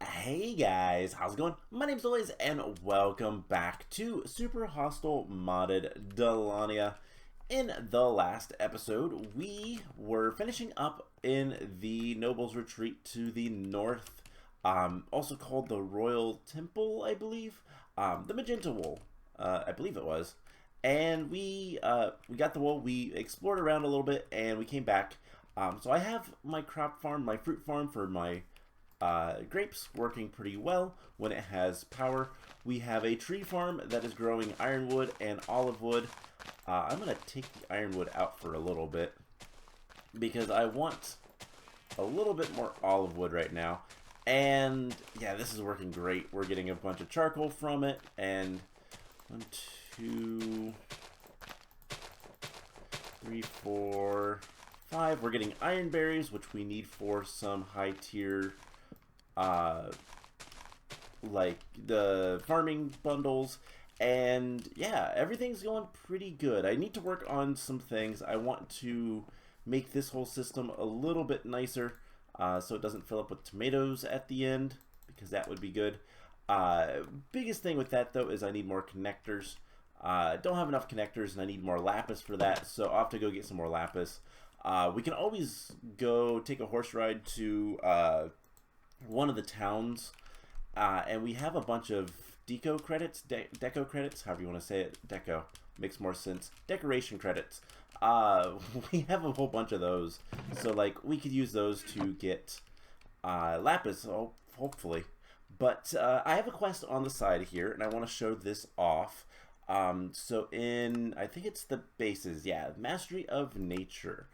Hey guys, how's it going? My name's Elias and welcome back to Super Hostile Modded Dalania. In the last episode, we were finishing up in the Noble's Retreat to the north, also called the Royal Temple, I believe. The Magenta Wool, I believe it was. And we got the wool, we explored around a little bit, and we came back. So I have my crop farm, my fruit farm for my grapes working pretty well when it has power. We have a tree farm that is growing ironwood and olive wood. I'm going to take the ironwood out for a little bit because I want a little bit more olive wood right now. And yeah, this is working great. We're getting a bunch of charcoal from it. And 1, 2, 3, 4, 5. We're getting iron berries, which we need for some high tier like the farming bundles. And yeah, everything's going pretty good. I need to work on some things. I want to make this whole system a little bit nicer so it doesn't fill up with tomatoes at the end, because that would be good. Biggest thing with that though is I need more connectors. Don't have enough connectors and I need more lapis for that, so I'll have to go get some more lapis. We can always go take a horse ride to one of the towns, and we have a bunch of deco credits, deco credits, however you want to say it. Deco makes more sense. Decoration credits. We have a whole bunch of those, so like we could use those to get lapis, hopefully. But I have a quest on the side here, and I want to show this off. So in, I think it's the bases, yeah, Mastery of Nature.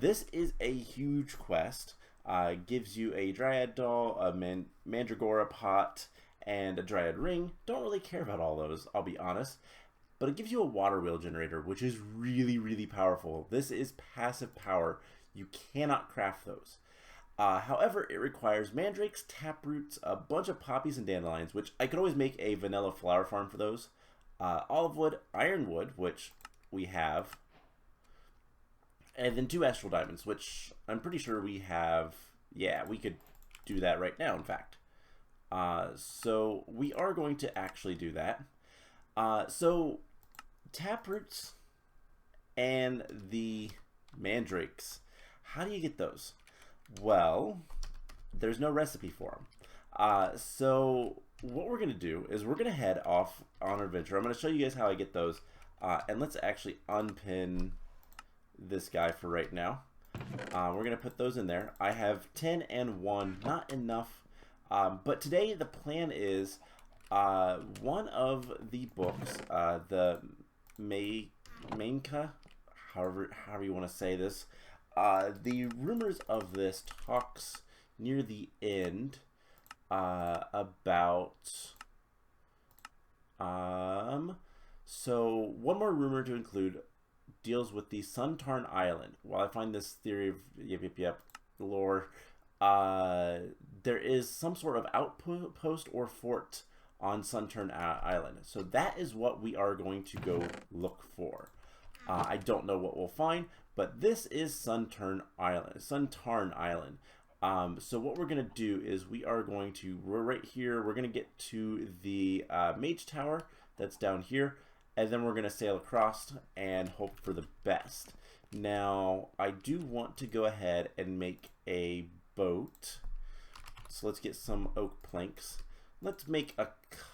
This is a huge quest. Gives you a Dryad doll, a Mandragora pot, and a Dryad ring. Don't really care about all those, I'll be honest. But it gives you a water wheel generator, which is really, really powerful. This is passive power. You cannot craft those. However, it requires mandrakes, taproots, a bunch of poppies and dandelions, which I could always make a vanilla flower farm for those. Olive wood, ironwood, which we have. And then 2 astral diamonds, which I'm pretty sure we have. Yeah, we could do that right now, in fact. So we are going to actually do that. So taproots and the mandrakes, how do you get those? Well, there's no recipe for them. So what we're going to do is we're going to head off on our adventure. I'm going to show you guys how I get those. And let's actually unpin this guy for right now. We're gonna put those in there. I have 10 and 1, not enough, but today the plan is one of the books, the Mainka, however you want to say this, the rumors of this talks near the end about so one more rumor to include deals with the Suntarn Island. While I find this theory of lore, there is some sort of outpost or fort on Suntarn Island. So that is what we are going to go look for. I don't know what we'll find, but this is Suntarn Island. So what we're going to do is we're right here, we're going to get to the Mage Tower that's down here. And then we're going to sail across and hope for the best. Now, I do want to go ahead and make a boat. So let's get some oak planks. Let's make a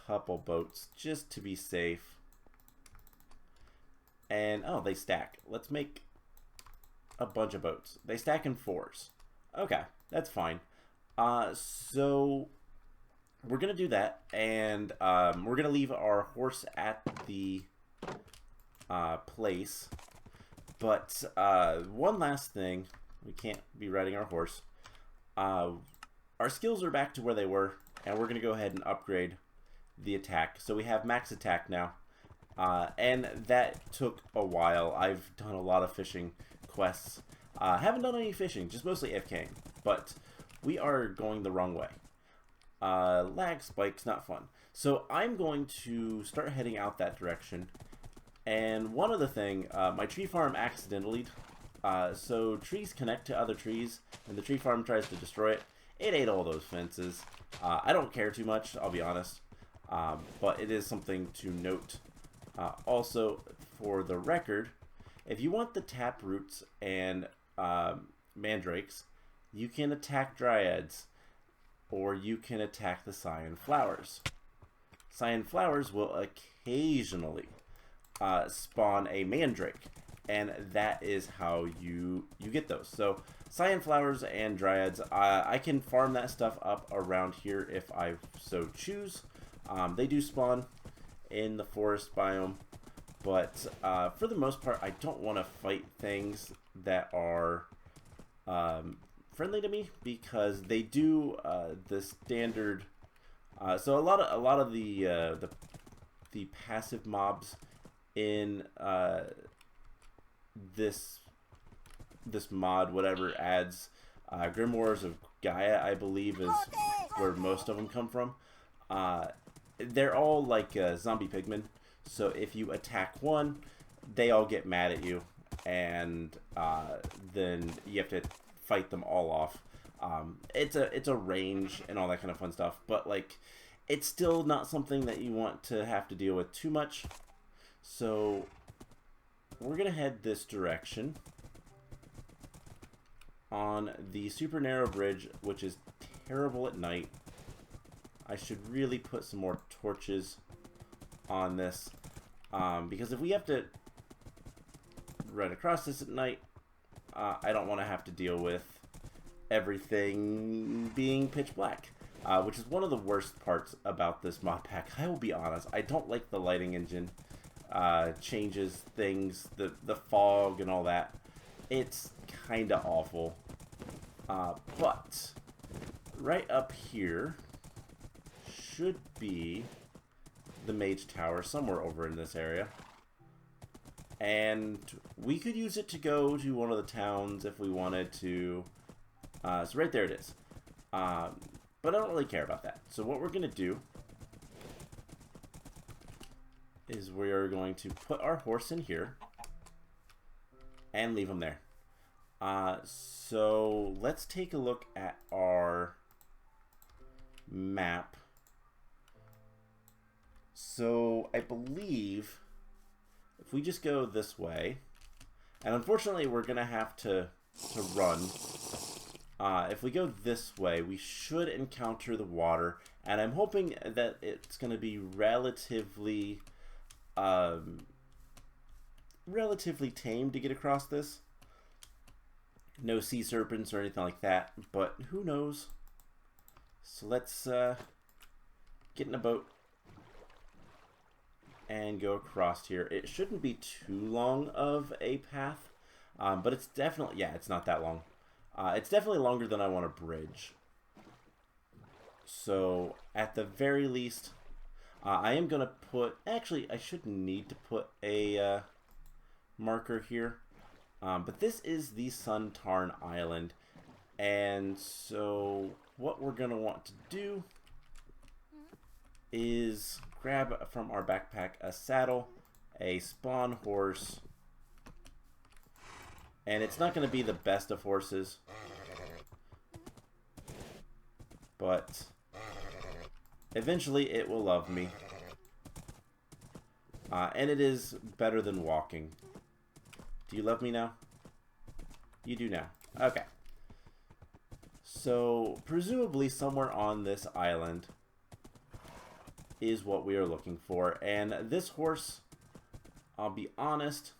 couple boats just to be safe. And, oh, they stack. Let's make a bunch of boats. They stack in 4s. Okay, that's fine. So we're going to do that. And we're going to leave our horse at the place. But one last thing, we can't be riding our horse. Our skills are back to where they were, and we're going to go ahead and upgrade the attack. So we have max attack now, and that took a while. I've done a lot of fishing quests. Haven't done any fishing, just mostly FKing, but we are going the wrong way. Lag spikes, not fun. So I'm going to start heading out that direction. And one other thing, my tree farm accidentally, so trees connect to other trees, and the tree farm tries to destroy it. it ate all those fences. I don't care too much, I'll be honest, but it is something to note. Also, for the record, if you want the taproots and mandrakes, you can attack dryads, or you can attack the cyan flowers. Cyan flowers will occasionally spawn a mandrake, and that is how you get those. So cyan flowers and dryads, I can farm that stuff up around here if I so choose. They do spawn in the forest biome, but for the most part, I don't want to fight things that are friendly to me, because they do the standard. So a lot of the passive mobs in this mod, whatever, adds Grimoires of Gaia, I believe, is where most of them come from. They're all like zombie pigmen, so if you attack one, they all get mad at you, and then you have to fight them all off. It's a range and all that kind of fun stuff, but like, it's still not something that you want to have to deal with too much. So we're gonna head this direction on the super narrow bridge, which is terrible at night. I should really put some more torches on this, because if we have to run across this at night, I don't want to have to deal with everything being pitch black, which is one of the worst parts about this mod pack. I will be honest, I don't like the lighting engine. Changes things, the fog and all that. It's kind of awful. But right up here should be the mage tower, somewhere over in this area. And we could use it to go to one of the towns if we wanted to. So right there it is. But I don't really care about that. So what we're going to do is we are going to put our horse in here and leave him there. So let's take a look at our map. So I believe if we just go this way, and unfortunately we're gonna have to run. If we go this way, we should encounter the water, and I'm hoping that it's gonna be relatively tame to get across this. No sea serpents or anything like that, but who knows? So let's get in a boat and go across here. It shouldn't be too long of a path, but it's definitely, yeah, it's not that long. It's definitely longer than I want to bridge. So at the very least, I am going to put, actually I shouldn't need to put a marker here, but this is the Suntarn Island, and so what we're going to want to do is grab from our backpack a saddle, a spawn horse, and it's not going to be the best of horses, but eventually it will love me, and it is better than walking. Do you love me now? You do now. Okay. So presumably somewhere on this island is what we are looking for, and this horse, I'll be honest,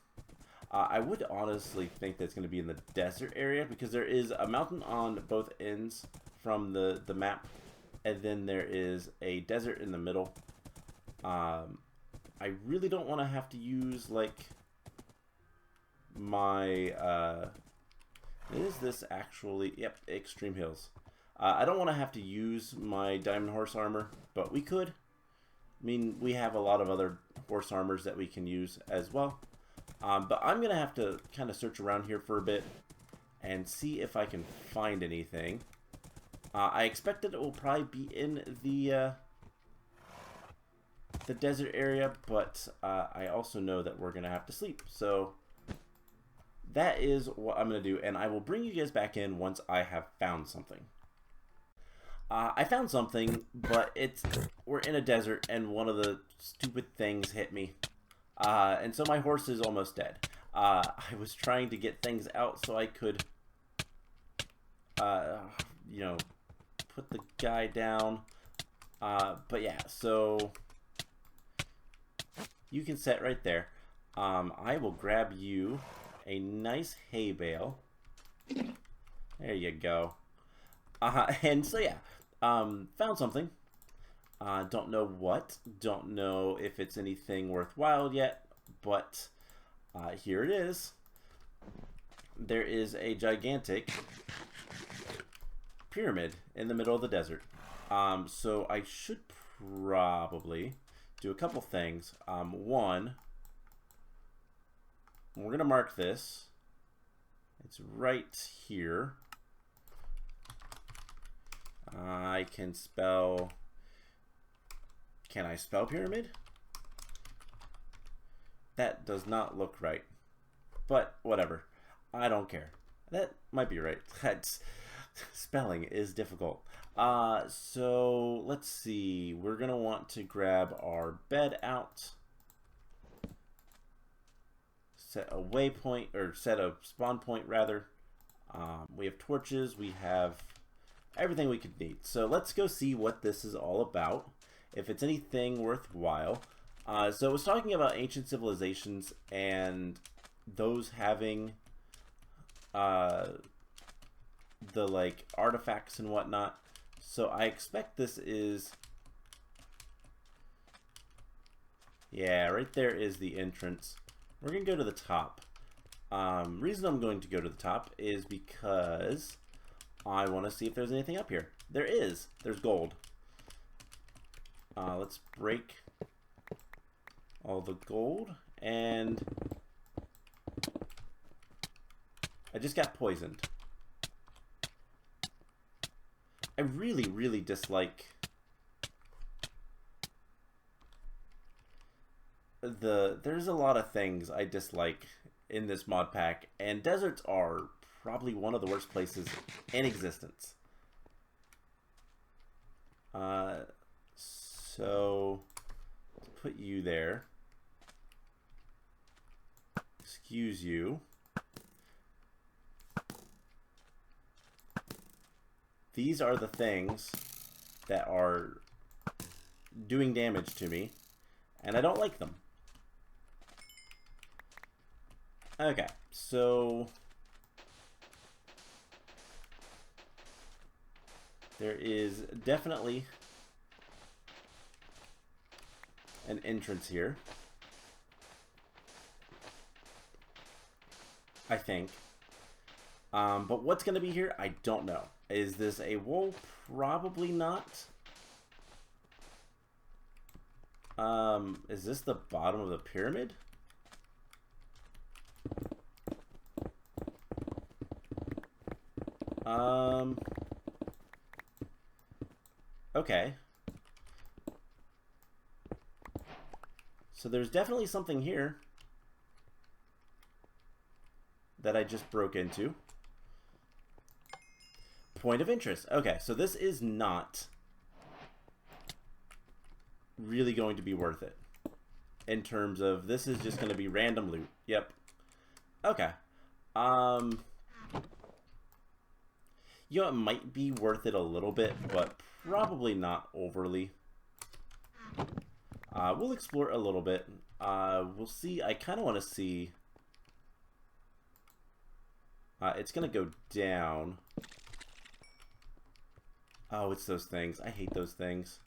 I would honestly think that's going to be in the desert area, because there is a mountain on both ends from the map, and then there is a desert in the middle. I really don't want to have to use like my is this actually, yep, extreme hills. I don't want to have to use my diamond horse armor, but we could. I mean, we have a lot of other horse armors that we can use as well. But I'm going to have to kind of search around here for a bit and see if I can find anything. I expect that it will probably be in the desert area, but I also know that we're going to have to sleep. So that is what I'm going to do, and I will bring you guys back in once I have found something. I found something, but we're in a desert, and one of the stupid things hit me. And so my horse is almost dead. I was trying to get things out so I could, you know, put the guy down. But yeah, so you can set right there. I will grab you a nice hay bale. There you go. And so yeah, found something. Don't know what. Don't know if it's anything worthwhile yet, but here it is. There is a gigantic pyramid in the middle of the desert. So I should probably do a couple things. One, we're going to mark this. It's right here. I can spell... Can I spell pyramid? That does not look right. But whatever. I don't care. That might be right. That's... Spelling is difficult. So let's see. We're going to want to grab our bed out. Set a waypoint, or set a spawn point rather. We have torches. We have everything we could need. So let's go see what this is all about. If it's anything worthwhile. So it was talking about ancient civilizations and those having the like artifacts and whatnot. So I expect this is, yeah, right there is the entrance. We're gonna go to the top. Reason I'm going to go to the top is because I want to see if there's anything up here. There is. There's gold. Let's break all the gold, and I just got poisoned. I really, really dislike there's a lot of things I dislike in this mod pack, and deserts are probably one of the worst places in existence. So let's put you there. Excuse you. These are the things that are doing damage to me, and I don't like them. Okay, so there is definitely an entrance here, I think. But what's going to be here, I don't know. Is this a wool? Probably not. Is this the bottom of the pyramid? Okay. So there's definitely something here that I just broke into. Point of interest. Okay, so this is not really going to be worth it. In terms of, this is just going to be random loot. Yep. Okay. You know, it might be worth it a little bit, but probably not overly. We'll explore a little bit. We'll see. I kind of want to see. It's going to go down. Oh, it's those things. I hate those things.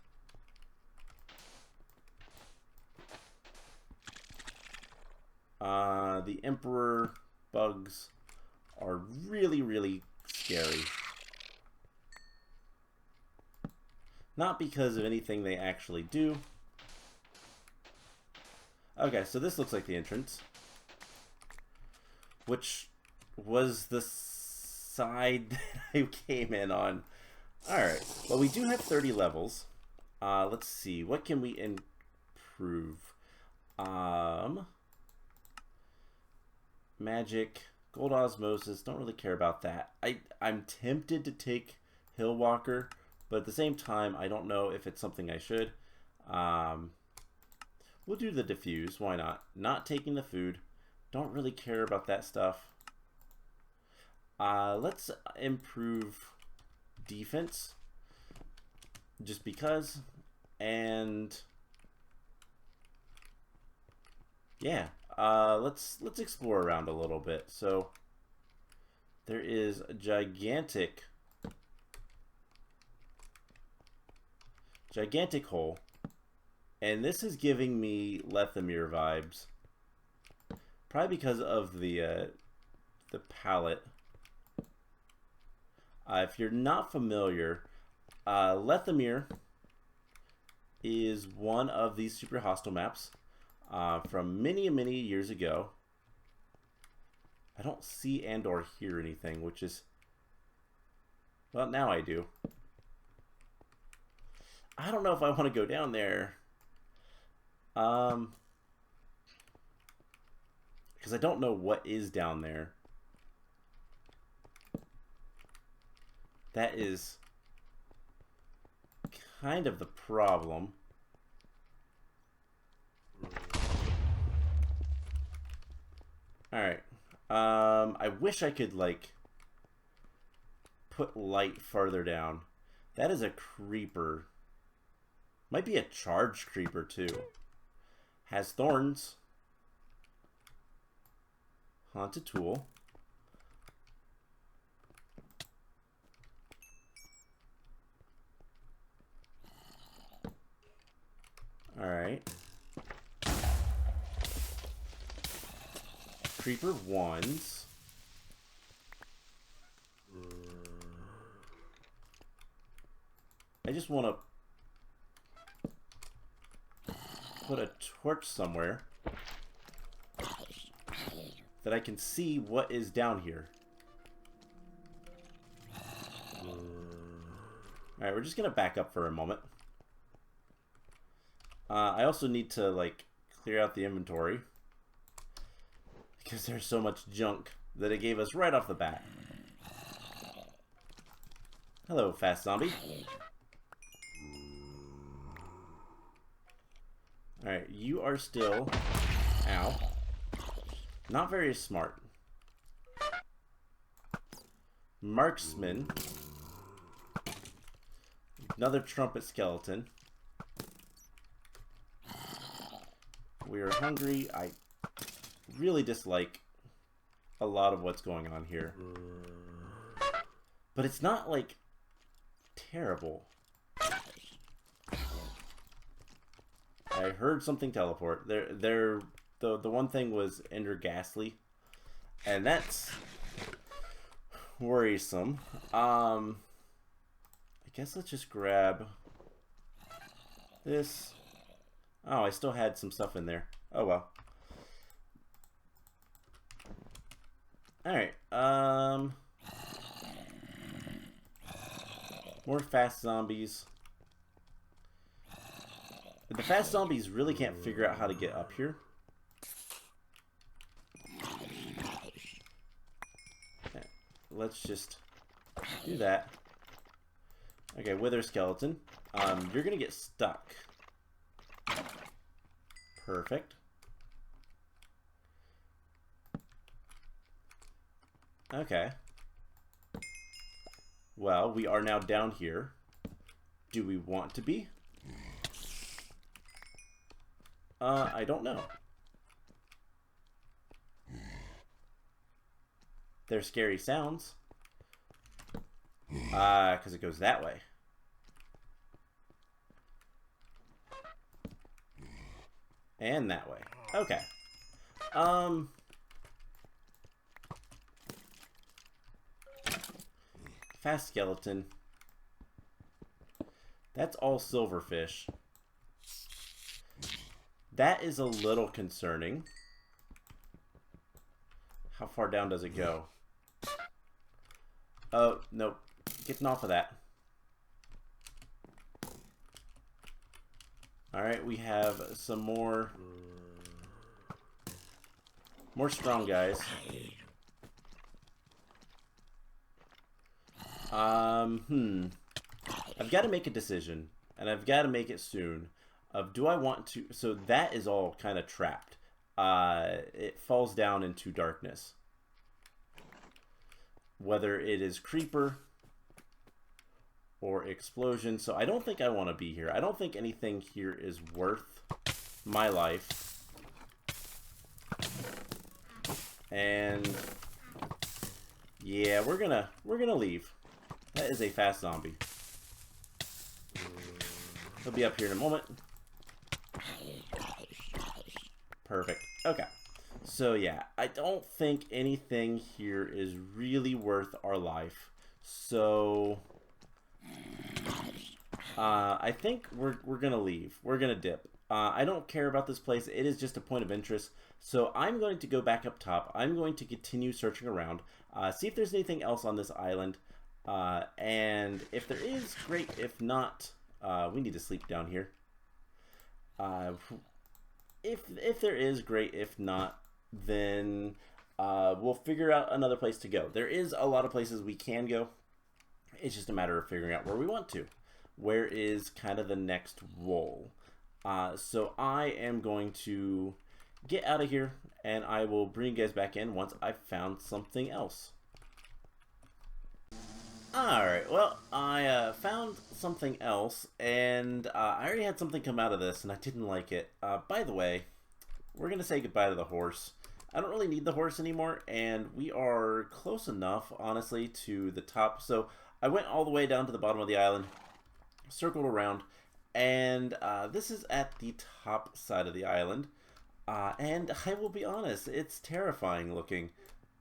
The Emperor bugs are really, really scary. Not because of anything they actually do. Okay, so this looks like the entrance. Which was the side that I came in on. Alright, well, we do have 30 levels. Let's see, what can we improve? Magic, gold osmosis, don't really care about that. I'm tempted to take Hill Walker, But at the same time, I don't know if it's something I should. We'll do the diffuse. Why not? Not taking the food. Don't really care about that stuff. Let's improve defense. Just because. And yeah, let's explore around a little bit. So there is a gigantic hole, and this is giving me Lethamyr vibes, probably because of the palette. If you're not familiar, Lethamyr is one of these super hostile maps from many years ago. I don't see and or hear anything, which is, well, now I do. I don't know if I want to go down there. Because I don't know what is down there. That is kind of the problem. Alright. I wish I could, like, put light farther down. That is a creeper. Might be a charged creeper, too. Has thorns. Haunted tool. Alright. Creeper ones. I just want to put a torch somewhere that I can see what is down here. Alright, we're just going to back up for a moment. I also need to, like, clear out the inventory, because there's so much junk that it gave us right off the bat. Hello, fast zombie. Alright, you are still... Ow. Not very smart. Marksman. Another trumpet skeleton. We are hungry. I really dislike a lot of what's going on here. But it's not, like, terrible. I heard something teleport. The one thing was Ender Ghastly, and that's worrisome. I guess let's just grab this. Oh, I still had some stuff in there. Oh well. Alright, more fast zombies. But the fast zombies really can't figure out how to get up here. Okay, let's just do that. Okay, Wither Skeleton. You're gonna get stuck. Perfect. Okay. Well, we are now down here. Do we want to be? I don't know. They're scary sounds. Because it goes that way. And that way. Okay. Fast skeleton. That's all silverfish. That is a little concerning. How far down does it go? Oh, nope. Getting off of that. Alright, we have some more strong guys. I've got to make a decision, and I've got to make it soon, of do I want to... So that is all kind of trapped. It falls down into darkness. Whether it is creeper or explosion. So I don't think I want to be here. I don't think anything here is worth my life. And yeah, we're gonna leave. That is a fast zombie. He'll be up here in a moment. Perfect. Okay. So yeah, I don't think anything here is really worth our life. So I think we're gonna leave. We're gonna dip. I don't care about this place. It is just a point of interest. So I'm going to go back up top. I'm going to continue searching around, see if there's anything else on this island. And if there is, great. If not, we need to sleep down here. If there is, great. If not, then we'll figure out another place to go. There is a lot of places we can go. It's just a matter of figuring out where we want to. Where is kind of the next role? So I am going to get out of here, and I will bring you guys back in once I've found something else. Alright, well, I found something else, and I already had something come out of this, and I didn't like it. By the way, we're going to say goodbye to the horse. I don't really need the horse anymore, and we are close enough, honestly, to the top. So I went all the way down to the bottom of the island, circled around, and this is at the top side of the island. And I will be honest, it's terrifying looking.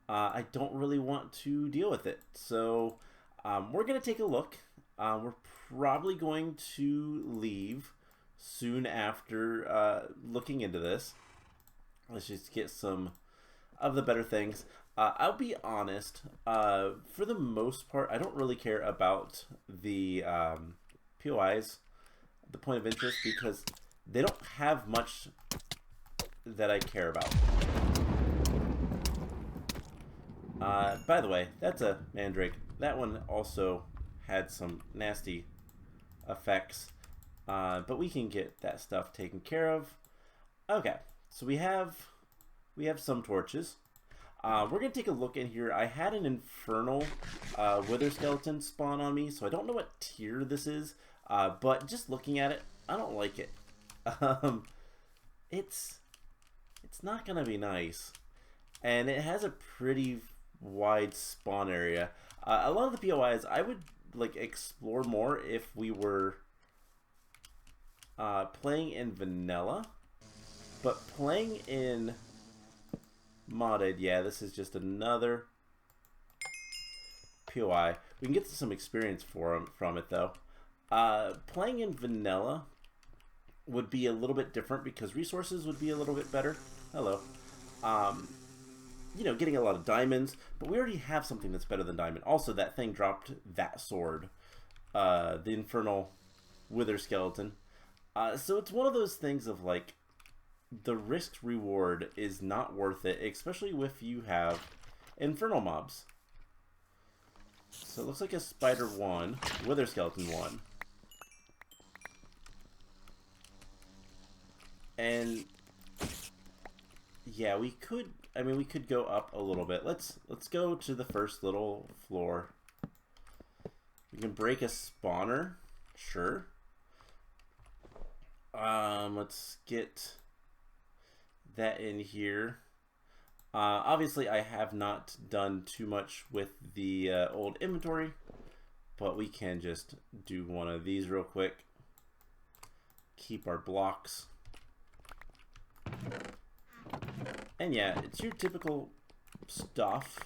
I don't really want to deal with it. So we're going to take a look. We're probably going to leave soon after looking into this. Let's just get some of the better things. I'll be honest, for the most part, I don't really care about the POIs, the point of interest, because they don't have much that I care about. By the way, that's a mandrake. That one also had some nasty effects, but we can get that stuff taken care of. Okay, so we have some torches. We're gonna take a look in here. I had an infernal wither skeleton spawn on me, so I don't know what tier this is, but just looking at it, I don't like it. It's not gonna be nice, and it has a pretty wide spawn area. A lot of the POIs I would like explore more if we were playing in vanilla, but playing in modded, yeah, this is just another POI. We can get some experience from it though. Playing in vanilla would be a little bit different because resources would be a little bit better. Hello. You know, getting a lot of diamonds, but we already have something that's better than diamond. Also, that thing dropped that sword, the infernal wither skeleton. So it's one of those things of like, the risk reward is not worth it, especially if you have infernal mobs. So it looks like a spider 1, wither skeleton 1. And yeah, we could go up a little bit. Let's go to the first little floor. We can break a spawner, sure. Let's get that in here. Obviously I have not done too much with the old inventory, but we can just do one of these real quick. Keep our blocks. And yeah, it's your typical stuff.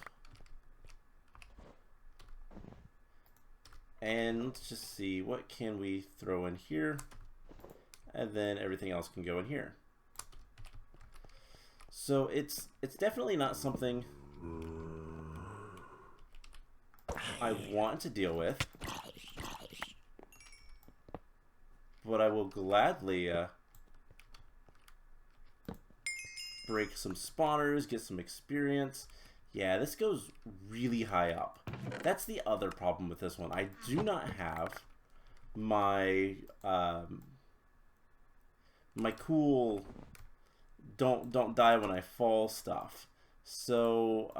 And let's just see, what can we throw in here? And then everything else can go in here. So it's definitely not something I want to deal with, but I will gladly break some spawners, get some experience. Yeah, this goes really high up. That's the other problem with this one. I do not have my my cool don't die when I fall stuff. So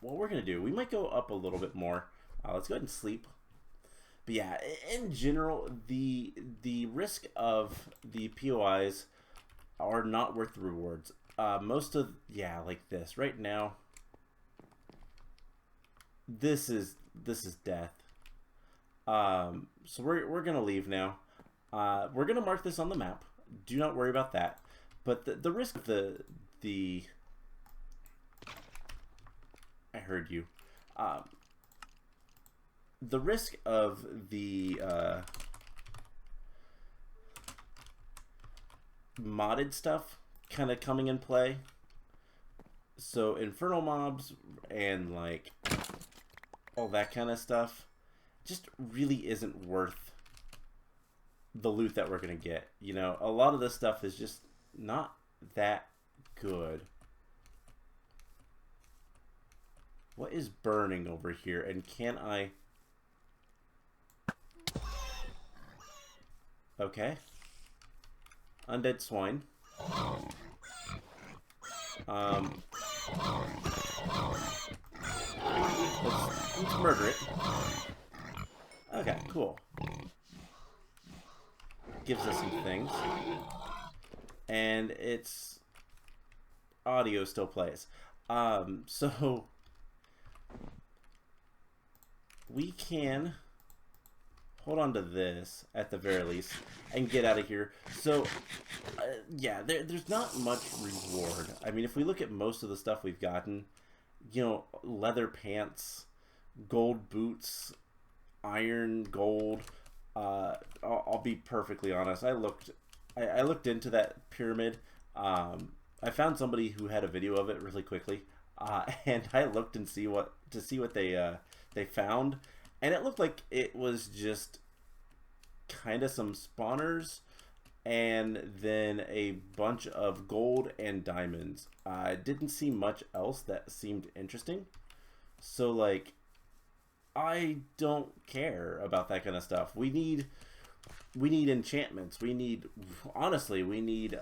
what we're gonna do, we might go up a little bit more. Let's go ahead and sleep. But yeah, in general, the risk of the POIs are not worth the rewards. Most of, yeah, like this right now, this is death. So we're gonna leave now. We're gonna mark this on the map. Do not worry about that. But the risk of the I heard you. The risk of the modded stuff kind of coming in play. So infernal mobs and like all that kind of stuff just really isn't worth the loot that we're gonna get. You know, a lot of this stuff is just not that good. What is burning over here, and can I... Okay. Undead swine. Let's murder it. Okay, cool. Gives us some things. And its audio still plays. So we can hold on to this at the very least and get out of here. So yeah, there's not much reward. I mean, if we look at most of the stuff we've gotten, you know, leather pants, gold boots, iron, gold. I'll be perfectly honest. I looked into that pyramid. I found somebody who had a video of it really quickly, and I looked to see what they found, and it looked like it was just kind of some spawners, and then a bunch of gold and diamonds. I didn't see much else that seemed interesting, so like, I don't care about that kind of stuff. We need enchantments. We need, honestly, we need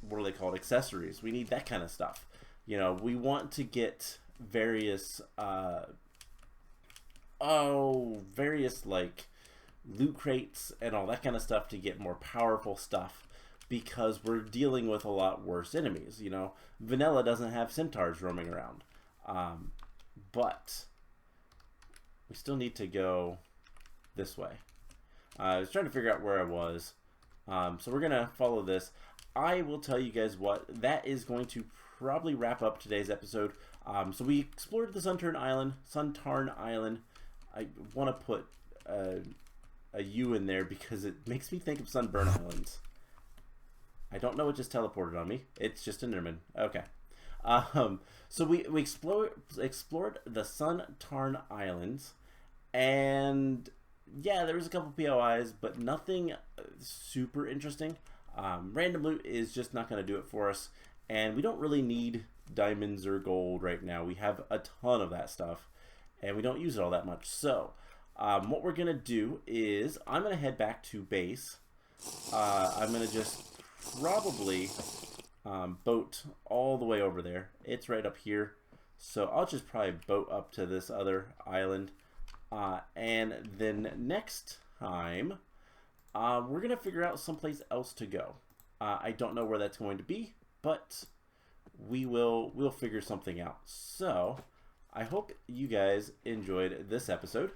what are they called? Accessories. We need that kind of stuff. You know, we want to get various various like loot crates and all that kind of stuff to get more powerful stuff, because we're dealing with a lot worse enemies. You know, vanilla doesn't have centaurs roaming around, but we still need to go this way. I was trying to figure out where I was. So we're going to follow this. I will tell you guys what, that is going to probably wrap up today's episode. So we explored the Suntarn Island. I want to put a U in there because it makes me think of Sunburn Islands. I don't know what just teleported on me. It's just an Enderman. Okay. So we explored the Suntarn Islands, and yeah, there was a couple POIs, but nothing super interesting. Random loot is just not going to do it for us, and we don't really need diamonds or gold right now. We have a ton of that stuff, and we don't use it all that much. So what we're going to do is I'm going to head back to base. I'm going to just probably boat all the way over there. It's right up here, so I'll just probably boat up to this other island, and then next time we're gonna figure out someplace else to go. I don't know where that's going to be, but we'll figure something out. So I hope you guys enjoyed this episode,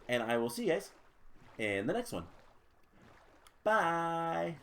and I will see you guys in the next one. Bye.